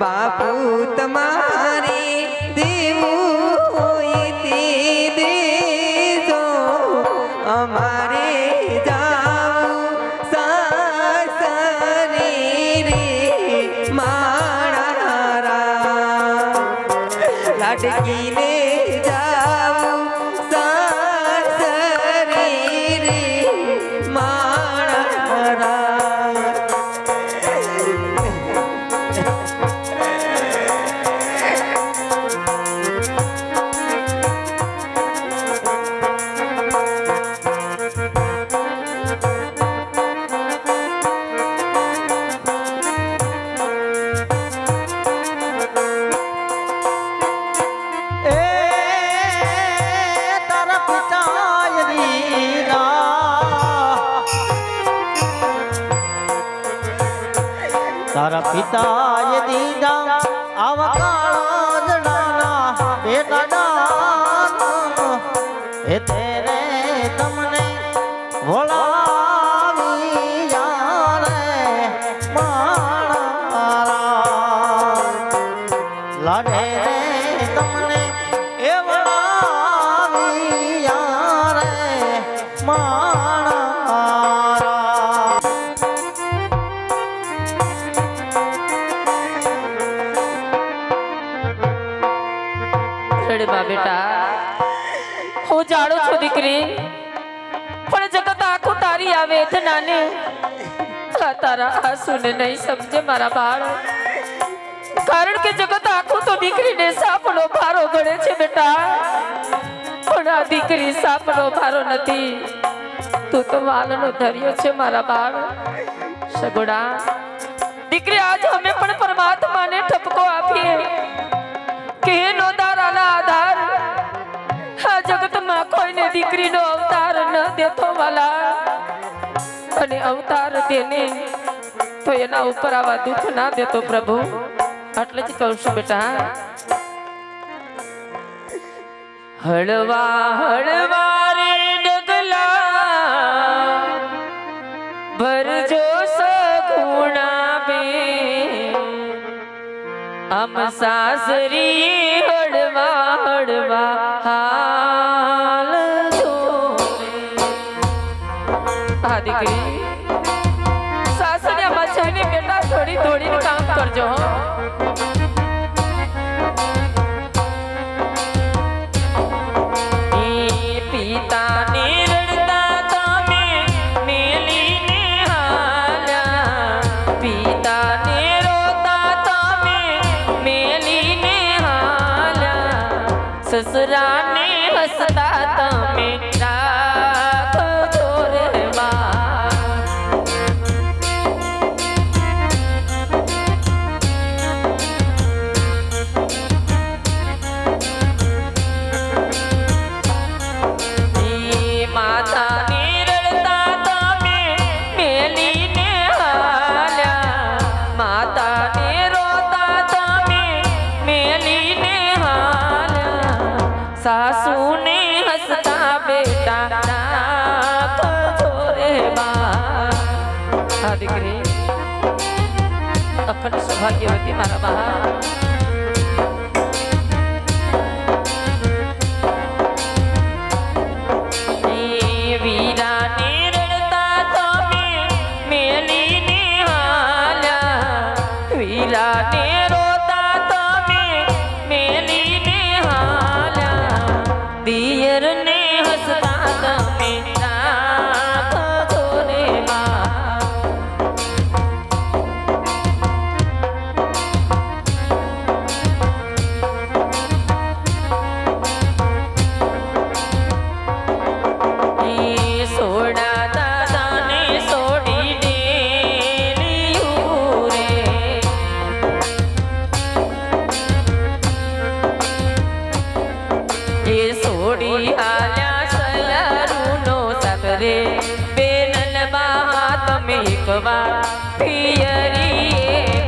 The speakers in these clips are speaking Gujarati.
બાપુ તમારે દેવું હોય તે દેજો અમારે જાવું સાસરે રે માણારા લાડકીને જાવું સાસરે રે માણારા તારા પિતાએ દીધા આવા કાળા જડાના બેટા દાન એ તેરે તમને વળાવી યારે માણારા લાડે રે તમને એ વળાવી યારે માણારા બેટા હું જાણું છું દીકરી પણ જગત આખું તારી આવે નાને તારા આંસુને નહીં સમજે મારા બાળ કારણ કે જગત આખું તો દીકરીને સાપનો ભારો ગણે છે બેટા પણ આ દીકરી સાપનો ભારો નથી તું તો વાલનો ધર્યો છે મારા બાળ સગુણા દીકરી આજ અમે પણ પરમાત્માને ઠપકો આપીએ કે નો દારાના આધાર આ જગતમાં કોઈને દીકરીનો અવતાર ન દેતો વાલા અને અવતાર દેને તો એના ઉપર આવા દુઃખ ના દેતો પ્રભુ એટલે જ કહું છું બેટા હળવા હળવા રે ડગલા ભરજો સગુણા બે हम सासरी हड़वा हड़वा हाल हाँ दीकरी सासरी मछली बेटा थोड़ी थोड़ी काम करजो पिता ने रड़ता तमे मेली ने हाल्या पिता ने ससुरा ने हसता तमे राखो रे माता ने रड़ता तमे मेली ने हाल्या माता ने रोता तमे मेली ने सासू ने हंसता बेटा राखो छोरे दीकरी अपन सौभाग्यवती मारा बहा वीरा ने रड़ता तमे मेली ने हाल्या वीरा ने रोता तमे मेली ने हाल्या दियर ने हंसता तमे राखो छोरे सोड़ा दादा ने सोड़ी डेलियूं रे ये सोड़ी आल्या सलरूनो सबरे बेनल बात में एक बार पियरी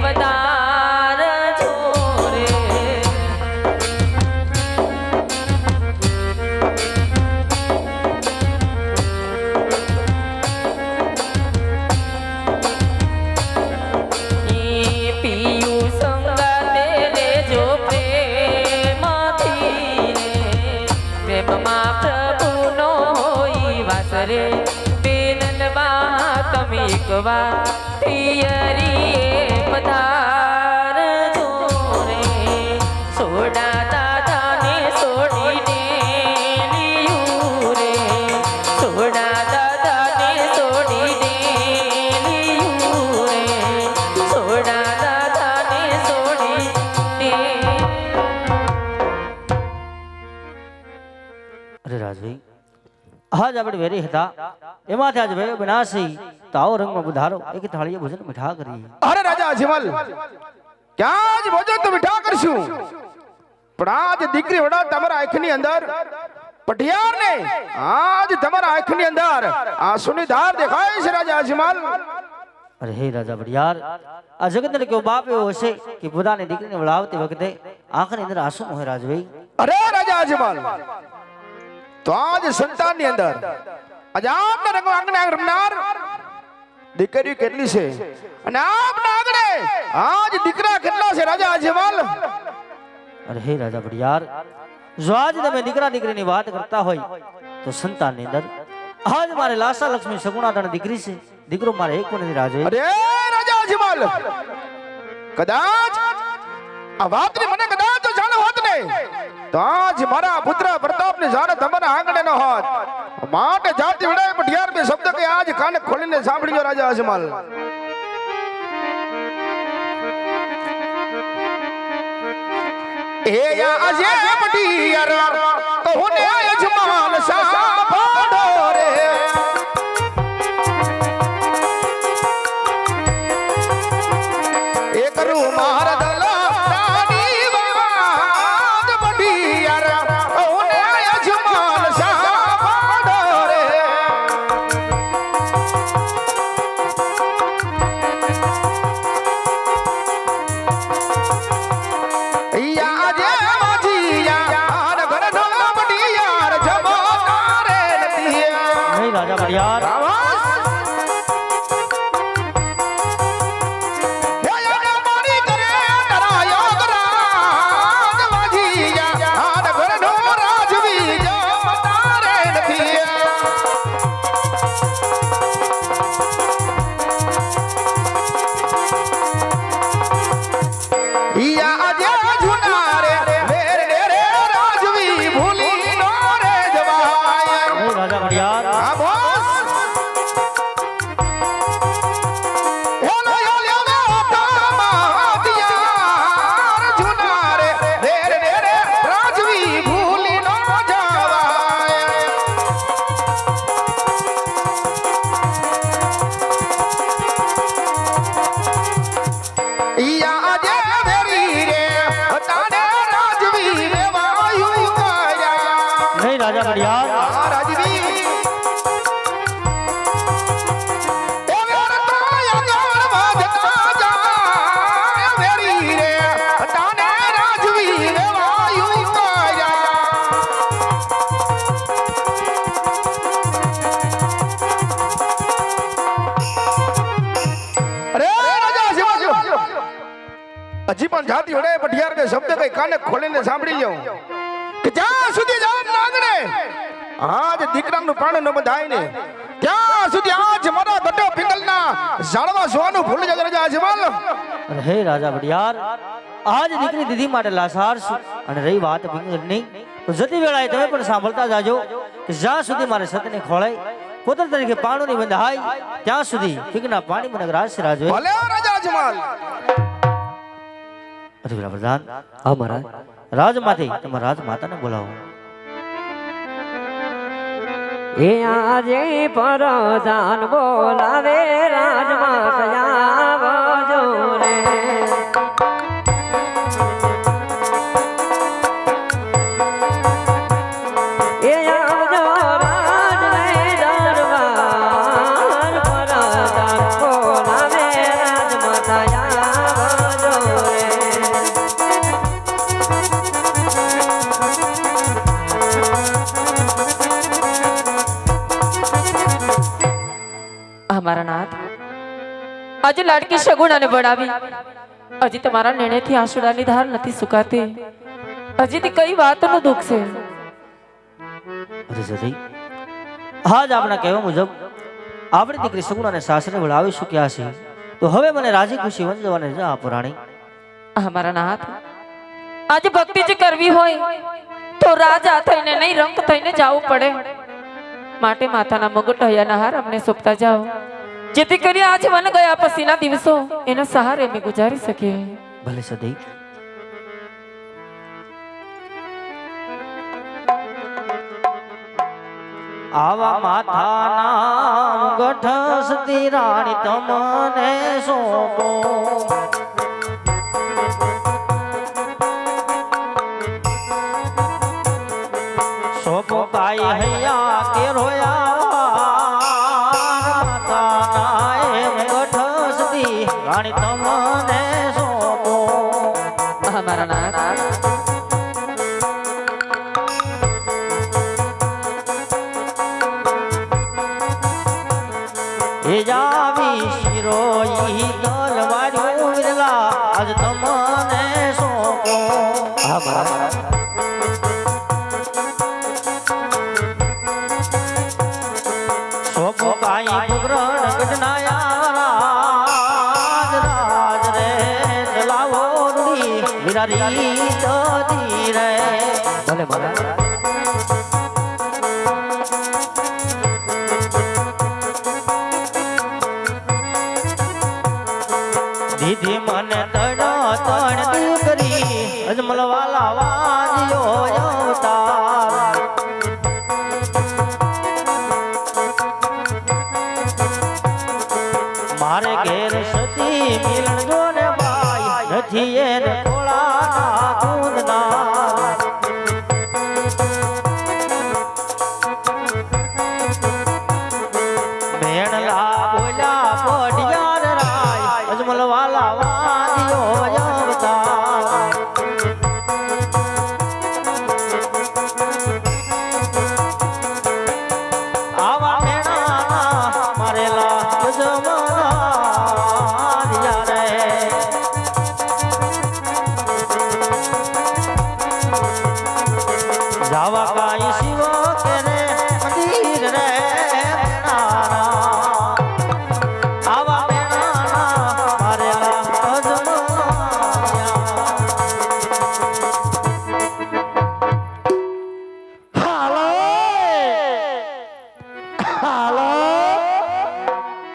पदार छोरे એક વાર પિયરીએ પધારજો રે સોડા દાદાને છોડીને લીયું રે સોડા દાદાને છોડીને લીયું રે સોડા દાદાને છોડીને અરે રાજભાઈ આજ આપણે વેરી હતા એમાંથી આજ વેરી બનાસી તો આવો રંગમાં પધારો એક થાળીએ ભોજન મીઠા કરીએ. અરે રાજા અજમલ ક્યાં જ ભોજન તો મીઠા કરશું પણ આજ દીકરી વડા તમારા આંખની અંદર પટિયાર ને આજ તમારા આંખની અંદર આંસુની ધાર દેખાય છે રાજા અજમલ. અરે હે રાજા બડિયાર આ જગતને કેવો બાપ એવો હશે કે પોતાની દીકરીને વળાવતી વખતે આંખની અંદર આંસુ હોય રાજભાઈ. અરે રાજા અજમલ તો આજ સંતાનની અંદર આજ આપના રંગ આંગણે રમનાર દીકરી કેટલી છે અને આપના આંગણે આજ દીકરા કેટલા છે રાજા અજમલ. અરે હે રાજા બડિયાર જો આજ તમે દીકરા દીકરીની વાત કરતા હોય તો સંતાનની અંદર આજ મારે લાસા લક્ષ્મી સગુણાદાન દીકરી છે દીકરો મારે એક પણ નથી રાજભાઈ. અરે રાજા અજમલ કદાચ આ વાતની મને કદાચ જો જાણ હોત ને તો આજ મારા પુત્ર પ્રતાપને જાણે તમારા આંગણે ન હોત માટે જાતિ વિડાય પટિયાર બે શબ્દ કે આજ કાને ખોલીને સાંભળજો રાજા અજમલ. એ આજે પટિયાર તો હુને અજમલ સાંભળો રે એક રૂમાર દલા રાની વાત પટિયાર હુને અજમલ સાંભળો રે નહીં રાજા બડિયાર નહીં રાજા બડિયાર નહીં રાજા બડિયાર હજી પણ જાતિ વડે પટિયાર કે શબ્દ કઈ કાને ખોલીને સાંભળી લ્યો કે જ્યાં સુધી જાન નાગણે આજ દીકરાનું પ્રાણ ન બંધાય ને ત્યાં સુધી આજ મારા ગટો પિંગલના જાળવા જોવાનું ભૂલ જજો રાજા અજમલ. અરે હે રાજા બડિયાર આજ દીકરી દીદી માટે લાસાર છું અને રહી વાત પિંગરની તો જતી વેળાએ તમે પણ સાંભળતા જાજો કે જ્યાં સુધી મારે સતને ખોળાય પોતે તરીકે પાણુની બંધાય ત્યાં સુધી પિંગના પાણી મને રાજ છે રાજવે. ભલે રાજા અજમલ. અરે પેલા પ્રધાન હા મહારાજ રાજમાંથી તમારા રાજમાતાને બોલાવો. એ આજે પરધાન બોલાવે રાજમાતા આવજો રે એ આવજો રાજ લઈ દરબાર પરધાન બોલાવે રાજમાતા આવજો રે અમારા નાથ આજે લાડકી સગુણાને વડાવી હજી તમારા નિર્ણયથી આંસુડાની ધાર નથી સુકાતી. હજી તે કઈ વાતનું દુઃખ છે? અરે સતી આજ આપણા કહેવા મુજબ આપણી દીકરી સગુણાને સાસરે વળાવી શક્યા છે તો હવે મને રાજી ખુશી વંદવાને જા આપો રાણી. અમારા નાથ આજે ભક્તિ જે કરવી હોય તો રાજા થઈને નહીં રંગ થઈને જવું પડે. માટે માથાના મુગટ હૈયાના હાર અમને સોંપતા જાઓ, જેથી કરી આજે વન ગયા પછીના દિવસો એના સહારે અમે ગુજારી શકીએ. ભલે સદૈવ. આવા માથાના મુગટ સતી રાણી તમને સોંપો. સોંપો કાઈ હૈયા કે રોયા માથાના એ મુગટ સતી રાણી તમને સોંપો. અમારા નાથ એ જાવી શિરોઈ તલવાર્યું વિરલા આજ તમને સોંપો. હા બરાબર. સોંપો કાઈ ઉગ્રણ ગઢનાયા રાજ રાજ રે ચલાવો રૂડી વિરારી દધી રે. ભલે ભલે. દીધી મને તણ દીકરી અજમલવાલા વાજ્યો અવતાર. મારે ઘેર સતી મિલણ જો ને બાઈ નથી એને થોડા કૂદના. મેણલા બોલ્યા પડિયાર રાય અજમલવાલા વાજ્યો અવતાર. આવા મેણા મારેલા અજમલા રે. જાવા કાઈ શિવા